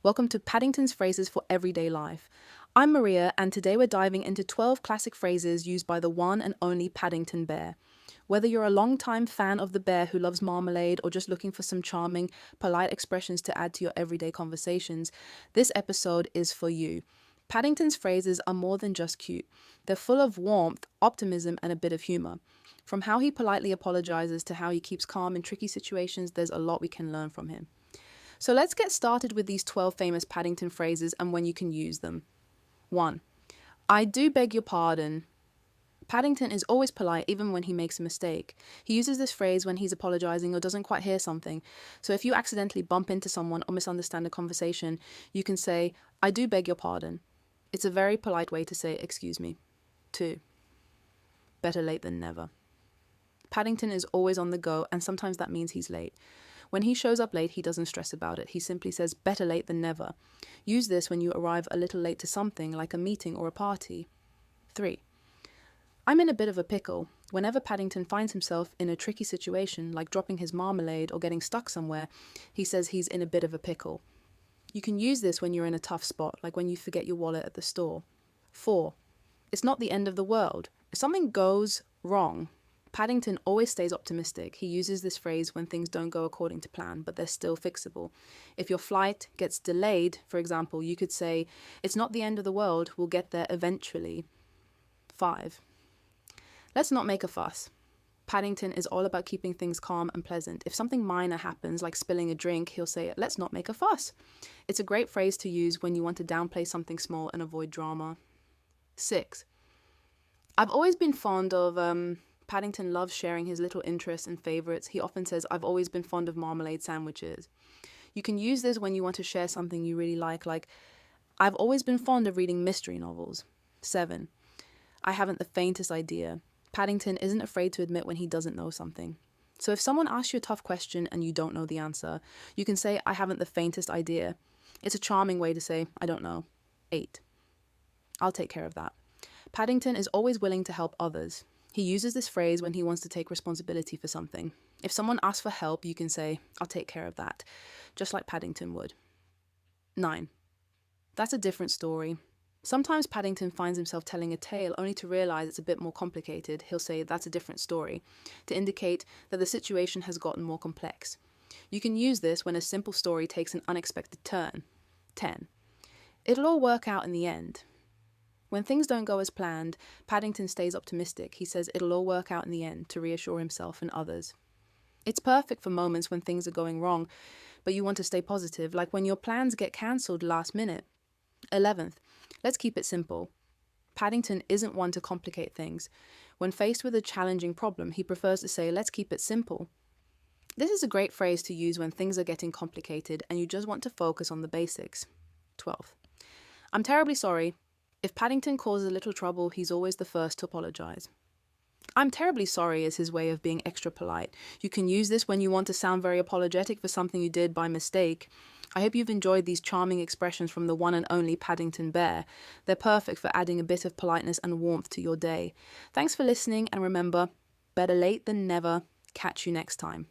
Welcome to Paddington's Phrases for Everyday Life. I'm Maria, and today we're diving into 12 classic phrases used by the one and only Paddington Bear. Whether you're a long-time fan of the bear who loves marmalade or just looking for some charming, polite expressions to add to your everyday conversations, this episode is for you. Paddington's phrases are more than just cute. They're full of warmth, optimism, and a bit of humor. From how he politely apologizes to how he keeps calm in tricky situations, there's a lot we can learn from him. So let's get started with these 12 famous Paddington phrases and when you can use them. 1. I do beg your pardon. Paddington is always polite even when he makes a mistake. He uses this phrase when he's apologizing or doesn't quite hear something. So if you accidentally bump into someone or misunderstand a conversation, you can say, I do beg your pardon. It's a very polite way to say, excuse me. 2. Better late than never. Paddington is always on the go, and sometimes that means he's late. When he shows up late, he doesn't stress about it. He simply says, better late than never. Use this when you arrive a little late to something, like a meeting or a party. 3. I'm in a bit of a pickle. Whenever Paddington finds himself in a tricky situation, like dropping his marmalade or getting stuck somewhere, he says he's in a bit of a pickle. You can use this when you're in a tough spot, like when you forget your wallet at the store. 4. It's not the end of the world. If something goes wrong, Paddington always stays optimistic. He uses this phrase when things don't go according to plan, but they're still fixable. If your flight gets delayed, for example, you could say, it's not the end of the world, we'll get there eventually. 5. Let's not make a fuss. Paddington is all about keeping things calm and pleasant. If something minor happens, like spilling a drink, he'll say, let's not make a fuss. It's a great phrase to use when you want to downplay something small and avoid drama. 6. I've always been fond of, Paddington loves sharing his little interests and favorites. He often says, I've always been fond of marmalade sandwiches. You can use this when you want to share something you really like, I've always been fond of reading mystery novels. 7. I haven't the faintest idea. Paddington isn't afraid to admit when he doesn't know something. So if someone asks you a tough question and you don't know the answer, you can say, I haven't the faintest idea. It's a charming way to say, I don't know. 8. I'll take care of that. Paddington is always willing to help others. He uses this phrase when he wants to take responsibility for something. If someone asks for help, you can say, I'll take care of that, just like Paddington would. 9. That's a different story. Sometimes Paddington finds himself telling a tale only to realize it's a bit more complicated. He'll say, that's a different story, to indicate that the situation has gotten more complex. You can use this when a simple story takes an unexpected turn. 10. It'll all work out in the end. When things don't go as planned, Paddington stays optimistic. He says it'll all work out in the end to reassure himself and others. It's perfect for moments when things are going wrong, but you want to stay positive, like when your plans get cancelled last minute. 11th, let's keep it simple. Paddington isn't one to complicate things. When faced with a challenging problem, he prefers to say, let's keep it simple. This is a great phrase to use when things are getting complicated and you just want to focus on the basics. 12th, I'm terribly sorry. If Paddington causes a little trouble, he's always the first to apologize. I'm terribly sorry is his way of being extra polite. You can use this when you want to sound very apologetic for something you did by mistake. I hope you've enjoyed these charming expressions from the one and only Paddington Bear. They're perfect for adding a bit of politeness and warmth to your day. Thanks for listening, and remember, better late than never. Catch you next time.